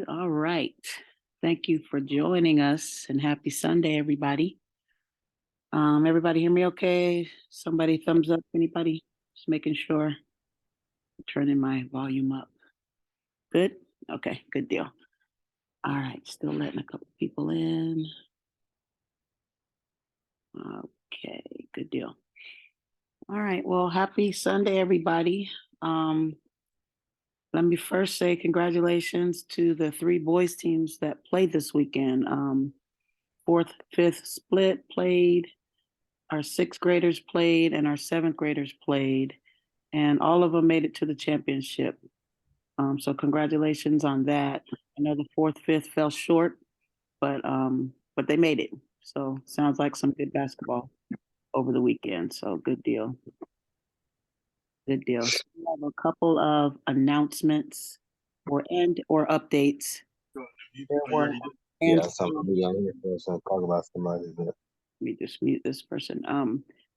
All right. Thank you for joining us and happy Sunday, everybody. Everybody hear me okay? Somebody thumbs up, anybody? Just making sure. Turning my volume up. Good? Okay, good deal. All right, still letting a couple people in. Okay, good deal. All right, well, happy Sunday, everybody. Let me first say congratulations to the three boys teams that played this weekend. Fourth, fifth split played, our sixth graders played, and our seventh graders played, and all of them made it to the championship. So congratulations on that. I know the fourth, fifth fell short, but they made it. So sounds like some good basketball over the weekend. So good deal. Good deal. So we have a couple of announcements or updates. There were Yeah, something we got here for us to talk about somebody. Let me just mute this person.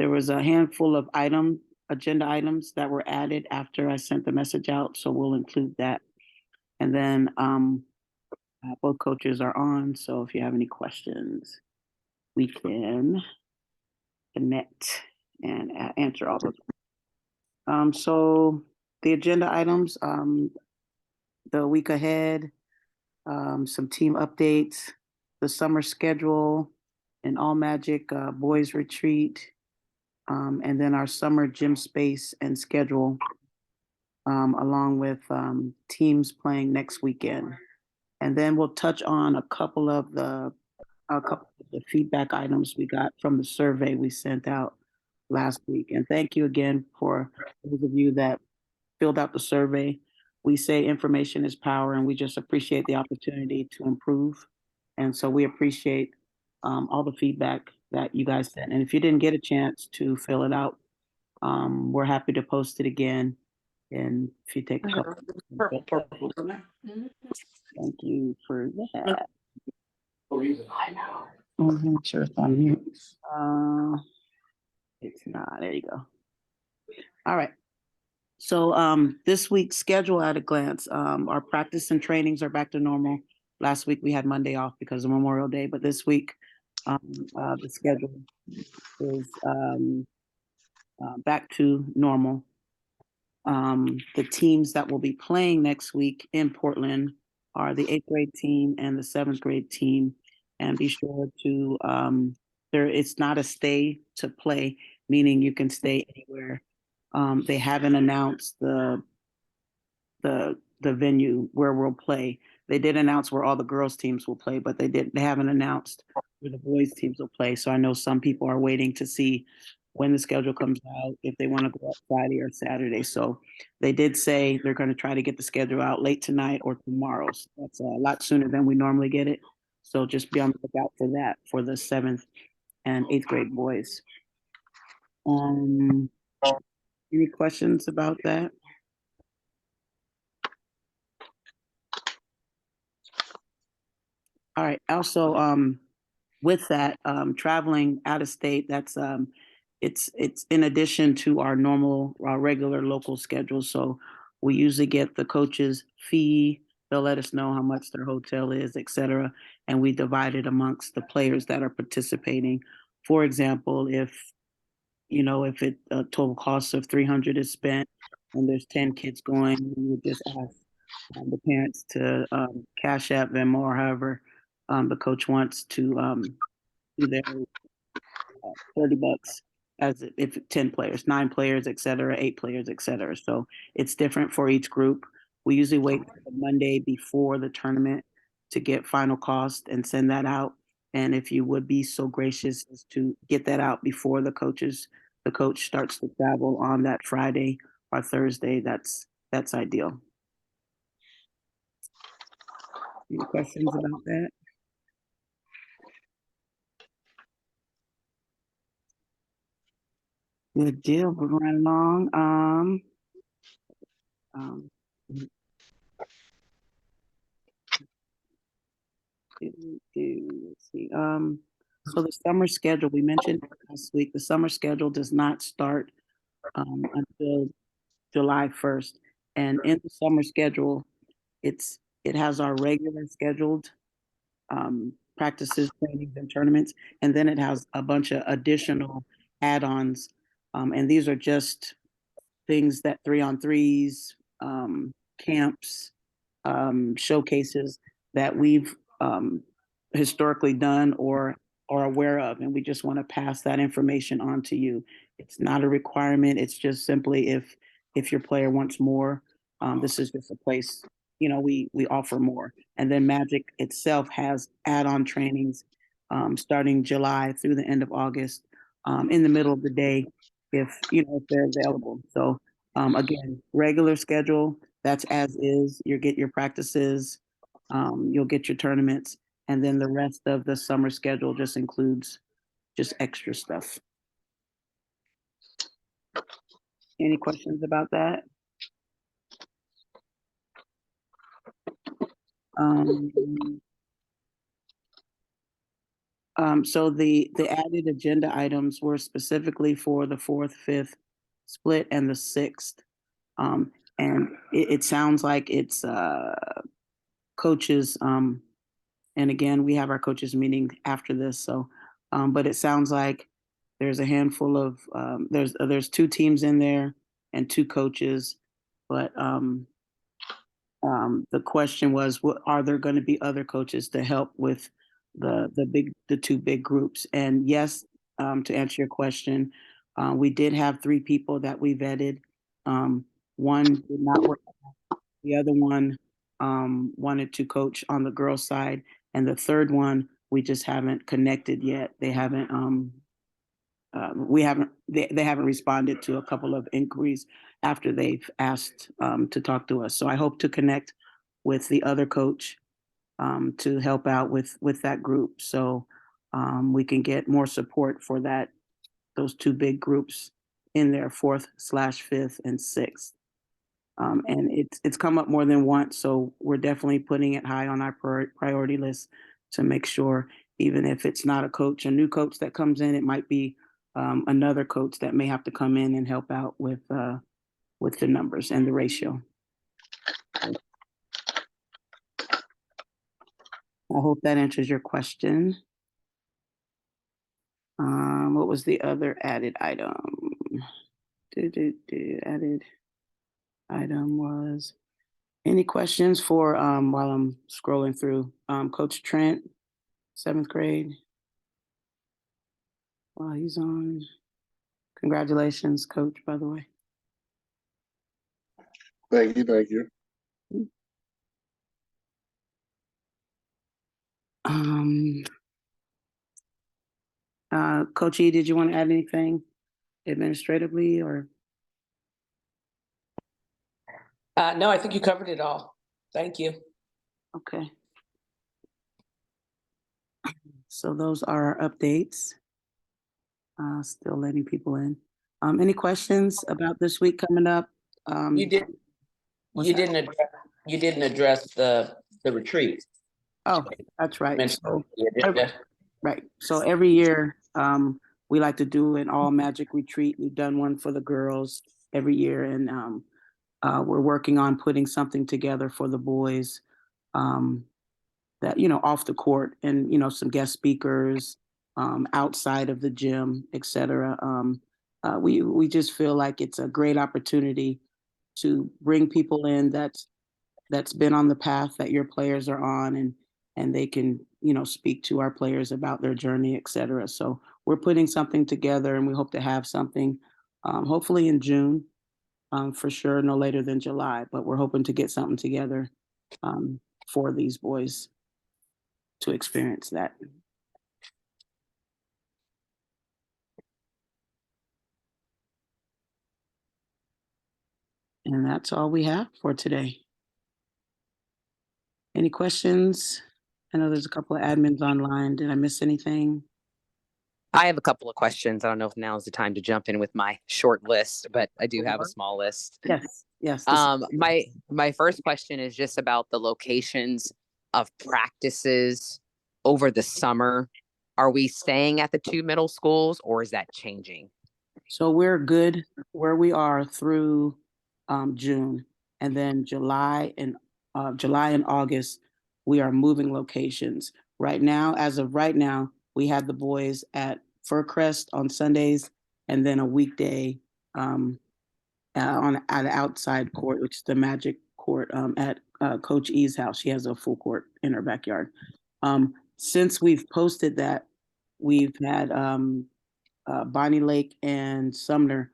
There was a handful of agenda items that were added after I sent the message out, so we'll include that. And then both coaches are on, so if you have any questions, we can connect and answer all those. So the agenda items, the week ahead, some team updates, the summer schedule, an all magic boys retreat, and then our summer gym space and schedule, along with teams playing next weekend. And then we'll touch on a couple of the feedback items we got from the survey we sent out last week. And thank you again for those of you that filled out the survey. We say information is power, and we just appreciate the opportunity to improve. And so we appreciate all the feedback that you guys sent. And if you didn't get a chance to fill it out, we're happy to post it again. And if you take a couple, thank you for that. I know. Sure, it's on mute. It's not. There you go. All right. So this week's schedule at a glance. Our practice and trainings are back to normal. Last week we had Monday off because of Memorial Day, but this week the schedule is back to normal. The teams that will be playing next week in Portland are the 8th grade team and the 7th grade team. And be sure to it's not a stay to play, meaning you can stay anywhere. They haven't announced the venue where we'll play. They did announce where all the girls teams will play, but they haven't announced where the boys teams will play. So I know some people are waiting to see when the schedule comes out, if they want to go out Friday or Saturday. So they did say they're going to try to get the schedule out late tonight or tomorrow. So that's a lot sooner than we normally get it. So just be on the lookout for that for the 7th and 8th grade boys. Any questions about that? All right. Also, with that, traveling out of state, that's it's in addition to our normal, our regular local schedule. So we usually get the coach's fee. They'll let us know how much their hotel is, et cetera, and we divide it amongst the players that are participating. For example, if if a total cost of 300 is spent and there's 10 kids going, we would just ask the parents to cash app them or however the coach wants to do their $30 as if 10 players, 9 players, et cetera, 8 players, et cetera. So it's different for each group. We usually wait for the Monday before the tournament to get final cost and send that out. And if you would be so gracious as to get that out before the coach starts to travel on that Friday or Thursday, that's ideal. Any questions about that? Good deal. We're going along. Let's see. So the summer schedule we mentioned last week. The summer schedule does not start until July 1st, and in the summer schedule, it's it has our regular scheduled practices, trainings, and tournaments, and then it has a bunch of additional add-ons. And these are just things that 3-on-3s, camps, showcases that we've historically done or are aware of, and we just want to pass that information on to you. It's not a requirement. It's just simply if your player wants more, this is just a place, we offer more. And then Magic itself has add-on trainings starting July through the end of August, in the middle of the day, if they're available. So again, regular schedule, that's as is. You get your practices, you'll get your tournaments, and then the rest of the summer schedule just includes just extra stuff. Any questions about that? So the added agenda items were specifically for the 4th, 5th split and the 6th. And it sounds like it's coaches. And again, we have our coaches meeting after this. So, but it sounds like there's a handful of there's 2 teams in there and 2 coaches. But the question was, what are there going to be other coaches to help with the 2 big groups? And yes, to answer your question, we did have 3 people that we vetted. One did not work. The other one wanted to coach on the girls' side, and the third one we just haven't connected yet. They haven't. They haven't responded to a couple of inquiries after they've asked to talk to us. So I hope to connect with the other coach to help out with that group, so we can get more support for those 2 big groups in their 4th/5th and 6th. And it's come up more than once, so we're definitely putting it high on our priority list to make sure, even if it's not a new coach that comes in, it might be another coach that may have to come in and help out with the numbers and the ratio. I hope that answers your question. What was the other added item? Added item was, any questions for while I'm scrolling through? Coach Trent, 7th grade. Wow, he's on. Congratulations, Coach, by the way. Thank you, thank you. Coach E, did you want to add anything administratively or? No, I think you covered it all. Thank you. Okay. So those are our updates. Still letting people in. Any questions about this week coming up? You didn't address the retreat. Oh, that's right. So, Yeah. right. So every year, we like to do an all Magic retreat. We've done one for the girls every year, and we're working on putting something together for the boys, that, off the court, and, some guest speakers, outside of the gym, etc. We just feel like it's a great opportunity to bring people in that's been on the path that your players are on, and they can, speak to our players about their journey, etc. So we're putting something together, and we hope to have something, hopefully in June, for sure, no later than July. But we're hoping to get something together for these boys to experience that. And that's all we have for today. Any questions? I know there's a couple of admins online. Did I miss anything? I have a couple of questions. I don't know if now is the time to jump in with my short list, but I do have a small list. Yes. My first question is just about the locations of practices over the summer. Are we staying at the 2 middle schools, or is that changing? So we're good where we are through June, and then July and July and August, we are moving locations. Right now, as of right now, we have the boys at Fircrest on Sundays, and then a weekday on at an outside court, which is the Magic Court at Coach E's house. She has a full court in her backyard. Since we've posted that, we've had Bonnie Lake and Sumner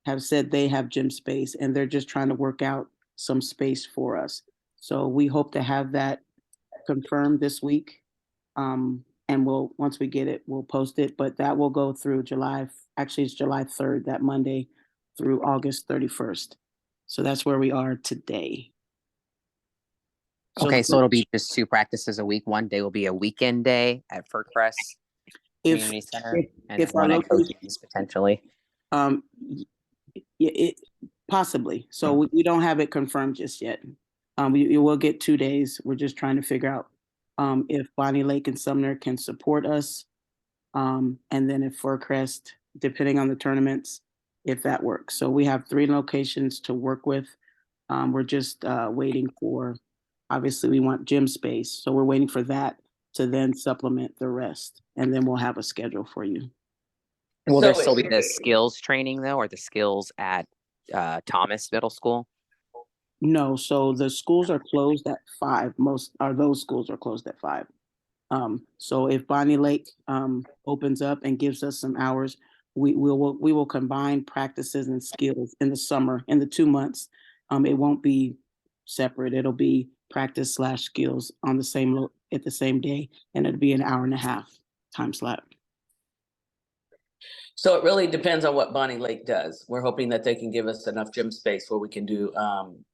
have said they have gym space, and they're just trying to work out some space for us. So we hope to have that confirmed this week. And once we get it, we'll post it, but that will go through actually it's July 3rd, that Monday, through August 31st. So that's where we are today. Okay, so it'll be just 2 practices a week. One day will be a weekend day at Fircrest if, Community Center, if, and if then one our at Coach's potentially. It possibly. So we don't have it confirmed just yet. We will get 2 days. We're just trying to figure out if Bonnie Lake and Sumner can support us, and then if Fircrest, depending on the tournaments, if that works. So we have 3 locations to work with. We're just waiting for, obviously we want gym space, so we're waiting for that to then supplement the rest, and then we'll have a schedule for you. Will there So still be the skills training though, or the skills at Thomas Middle School? No, so the schools are closed at 5. Those schools are closed at 5. So if Bonnie Lake opens up and gives us some hours, we will combine practices and skills in the summer, in the 2 months. It won't be separate. It'll be practice / skills on the same day, and it'll be an hour and a half time slot. So it really depends on what Bonnie Lake does. We're hoping that they can give us enough gym space where we can do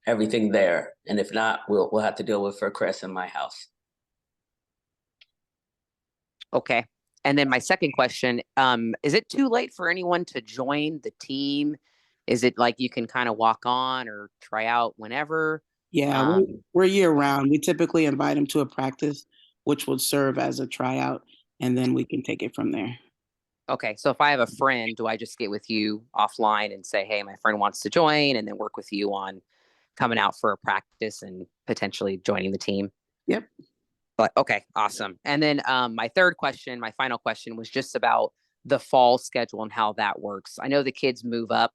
everything there. And if not, we'll have to deal with Fircrest in my house. Okay. And then my second question, is it too late for anyone to join the team? Is it like you can kind of walk on or try out whenever? Yeah, we're year round. We typically invite them to a practice, which would serve as a tryout, and then we can take it from there. Okay, so if I have a friend, do I just get with you offline and say, hey, my friend wants to join, and then work with you on coming out for a practice and potentially joining the team? Yep. But okay, awesome. And then my final question was just about the fall schedule and how that works. I know the kids move up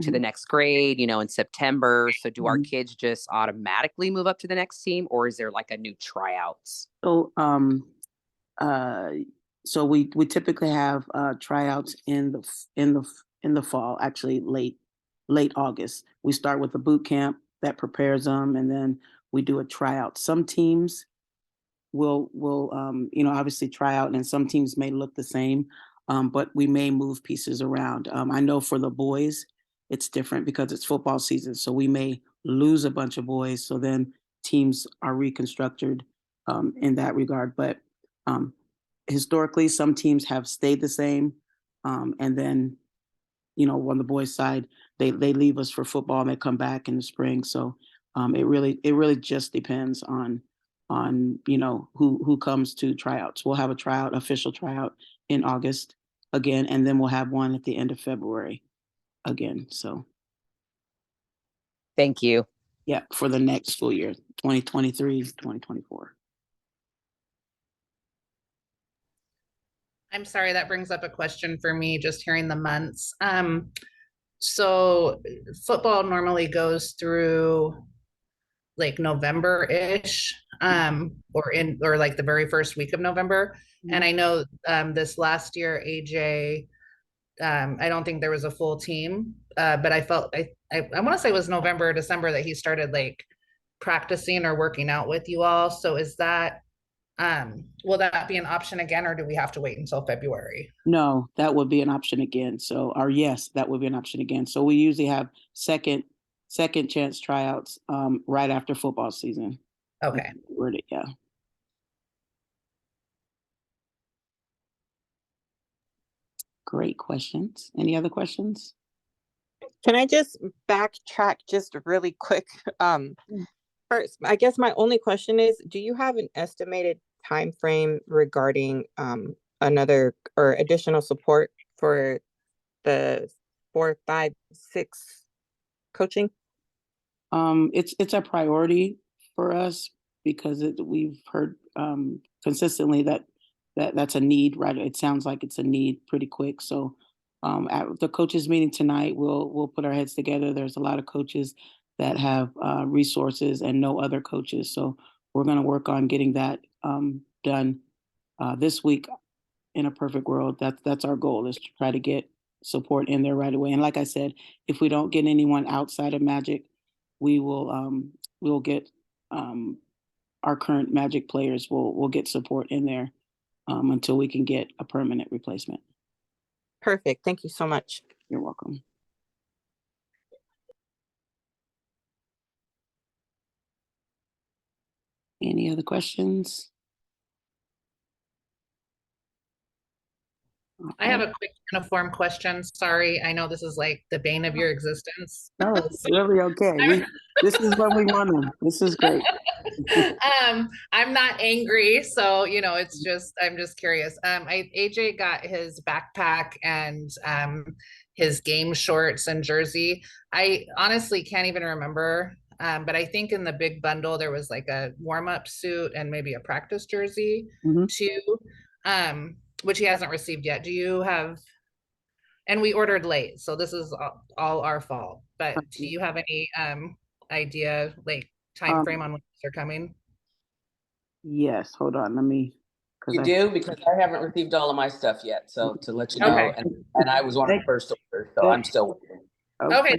to the next grade, in September. So do our kids just automatically move up to the next team, or is there like a new tryouts? So we typically have tryouts in the fall, actually late August. We start with a boot camp that prepares them, and then we do a tryout. Some teams will obviously try out, and some teams may look the same, but we may move pieces around. I know for the boys, it's different because it's football season, so we may lose a bunch of boys, so then teams are reconstructed in that regard. But historically, some teams have stayed the same, and then on the boys' side, they leave us for football and they come back in the spring. So it really just depends on who comes to tryouts. We'll have a official tryout in August again, and then we'll have one at the end of February again. So thank you. Yeah, for the next school year, 2023, 2024. I'm sorry, that brings up a question for me, just hearing the months. So football normally goes through like November-ish, or like the very first week of November. Mm-hmm. And I know this last year, AJ, I don't think there was a full team, but I felt, I want to say it was November or December that he started like practicing or working out with you all. So is that, will that be an option again, or do we have to wait until February? No, that would be an option again. Yes, that would be an option again. So we usually have second chance tryouts right after football season. Okay. Yeah. Great questions. Any other questions? Can I just backtrack just really quick? First, I guess my only question is, do you have an estimated time frame regarding another or additional support for the 4, 5, 6 coaching? It's a priority for us because we've heard consistently that's a need, right? It sounds like it's a need pretty quick. So at the coaches meeting tonight, we'll put our heads together. There's a lot of coaches that have resources and no other coaches. So we're going to work on getting that done this week. In a perfect world, that's our goal, is to try to get support in there right away. And like I said, if we don't get anyone outside of Magic, we'll get our current Magic players will get support in there until we can get a permanent replacement. Perfect. Thank you so much. You're welcome. Any other questions? I have a quick uniform question. Sorry, I know this is like the bane of your existence. No, it's really okay. This is what we want them. This is great. I'm not angry, so it's just I'm just curious. AJ got his backpack and his game shorts and jersey. I honestly can't even remember. But I think in the big bundle there was like a warm-up suit and maybe a practice jersey too, which he hasn't received yet. Do you have? And we ordered late, so this is all our fault. But do you have any idea, like time frame on when they're coming? Yes, hold on, let me. You do? Because I haven't received all of my stuff yet, so to let you know, Okay. and I was one of the first orders, so I'm still waiting. Okay,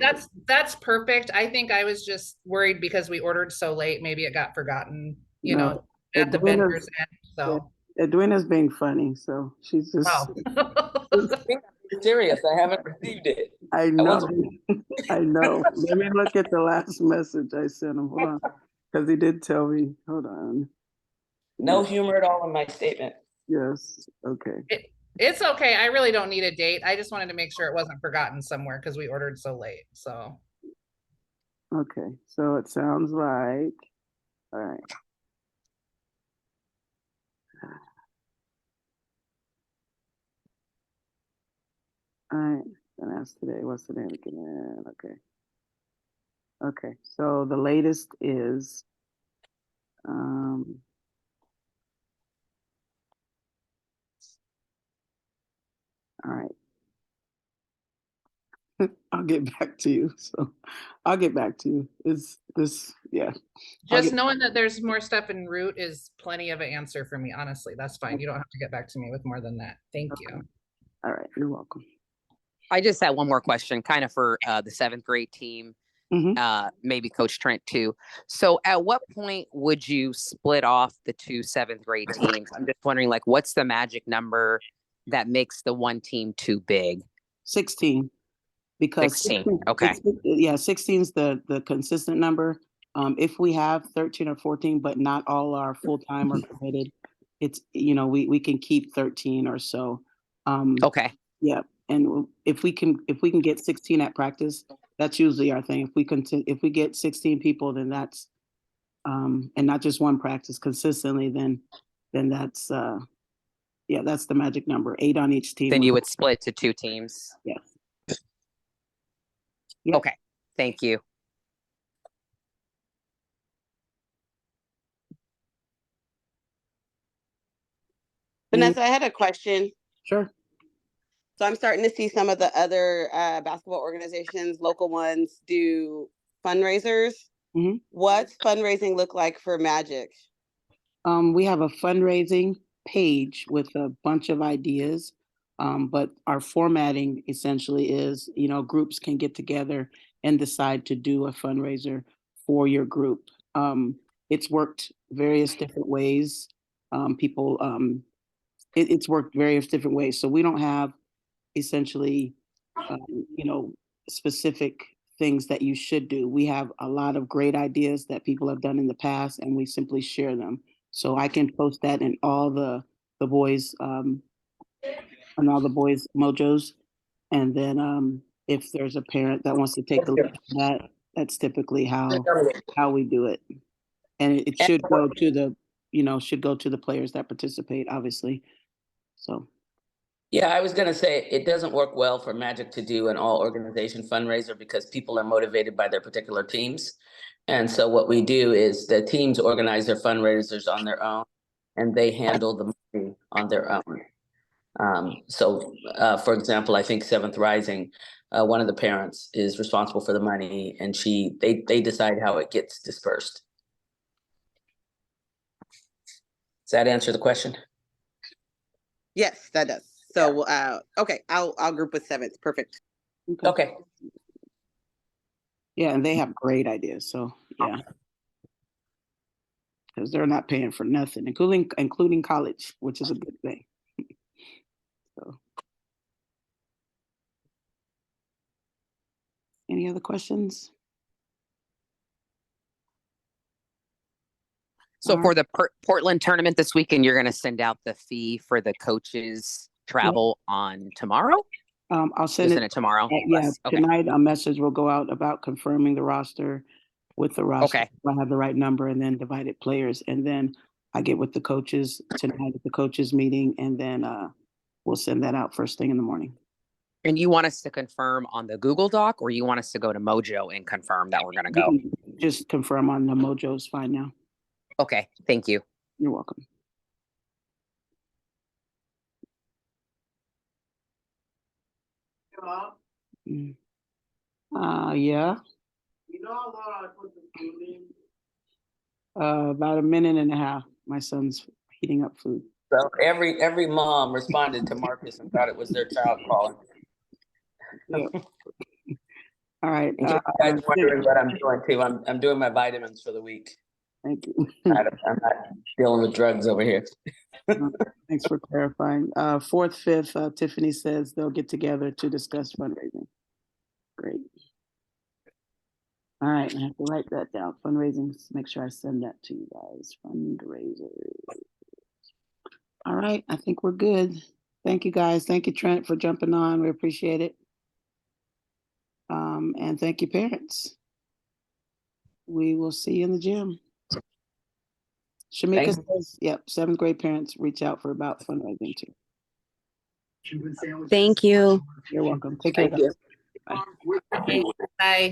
that's perfect. I think I was just worried because we ordered so late, maybe it got forgotten, No, at the Edwina's- vendor's end, so. Edwina's being funny, so she's just. Oh. Serious, I haven't received it. I know. wasn't- I know. Let me look at the last message I sent him. Hold on, because he did tell me. Hold on. No humor at all in my statement. Yes. Okay. It's okay. I really don't need a date. I just wanted to make sure it wasn't forgotten somewhere because we ordered so late. So. Okay. So it sounds like. All right. All right. And that's today. What's the name again? Okay. Okay. So the latest is. All right. I'll get back to you. So I'll get back to you. Is this, yeah. Just knowing that there's more stuff en route is plenty of an answer for me. Honestly, that's fine. You don't have to get back to me with more than that. Thank you. All right. You're welcome. I just had one more question, kind of for the 7th grade team, maybe Coach Trent too. So at what point would you split off the 2 7th grade teams? I'm just wondering, like, what's the magic number that makes the one team too big? 16. Because 16, okay. 16 is the consistent number. If we have 13 or 14, but not all are full-time or committed, it's, we can keep 13 or so. Okay. Yeah. And if we can get 16 at practice, that's usually our thing. If we get 16 people, then that's, and not just one practice consistently, then that's, that's the magic number. 8 on each team. Then you would split to 2 teams. Yes. Yep. Okay. Thank you. Vanessa, I had a question. Sure. So I'm starting to see some of the other basketball organizations, local ones, do fundraisers. What's fundraising look like for Magic? We have a fundraising page with a bunch of ideas, but our formatting essentially is, groups can get together and decide to do a fundraiser for your group. It's worked various different ways. It's worked various different ways. So we don't have essentially, specific things that you should do. We have a lot of great ideas that people have done in the past, and we simply share them. So I can post that in all the boys, and all the boys' mojos. And then if there's a parent that wants to take a look at that, that's typically how we do it. And it should go to the, players that participate, obviously. So. Yeah, I was gonna say, it doesn't work well for Magic to do an all organization fundraiser because people are motivated by their particular teams. And so what we do is the teams organize their fundraisers on their own and they handle the money on their own. For example, I think Seventh Rising, one of the parents is responsible for the money and they decide how it gets dispersed. Does that answer the question? Yes, that does. So, okay, I'll group with Seventh. Perfect. Okay. Yeah, and they have great ideas, so, yeah. Because they're not paying for nothing, including college, which is a good thing. So. Any other questions? So All for right. the Portland tournament this weekend, you're going to send out the fee for the coaches travel on tomorrow? I'll You'll send send it. it tomorrow? Yeah, Okay. tonight a message will go out about confirming the roster with the roster. Okay. I have the right number and then divided players. And then I get with the coaches tonight at the coaches meeting and then we'll send that out first thing in the morning. And you want us to confirm on the Google Doc or you want us to go to Mojo and confirm that we're going to go? You can just confirm on the Mojo's fine now. Okay. Thank you. You're welcome. Mm. Yeah. You know how long I put the food in? About a minute and a half. My son's heating up food. So every mom responded to Marcus and thought it was their child calling. Yeah. All right. In case you guys wondering what I'm doing too, I'm doing my vitamins for the week. Thank you. I'm not dealing with drugs over here. Thanks for clarifying. 4th, 5th, Tiffany says they'll get together to discuss fundraising. Great. All right, I have to write that down. Fundraising, make sure I send that to you guys. Fundraisers. All right, I think we're good. Thank you guys. Thank you, Trent, for jumping on. We appreciate it. And thank you, parents. We will see you in the gym. Shamika says, yep, 7th grade parents reach out for about fundraising too. Thank you. You're welcome. Take care. Thank you. Bye. Bye.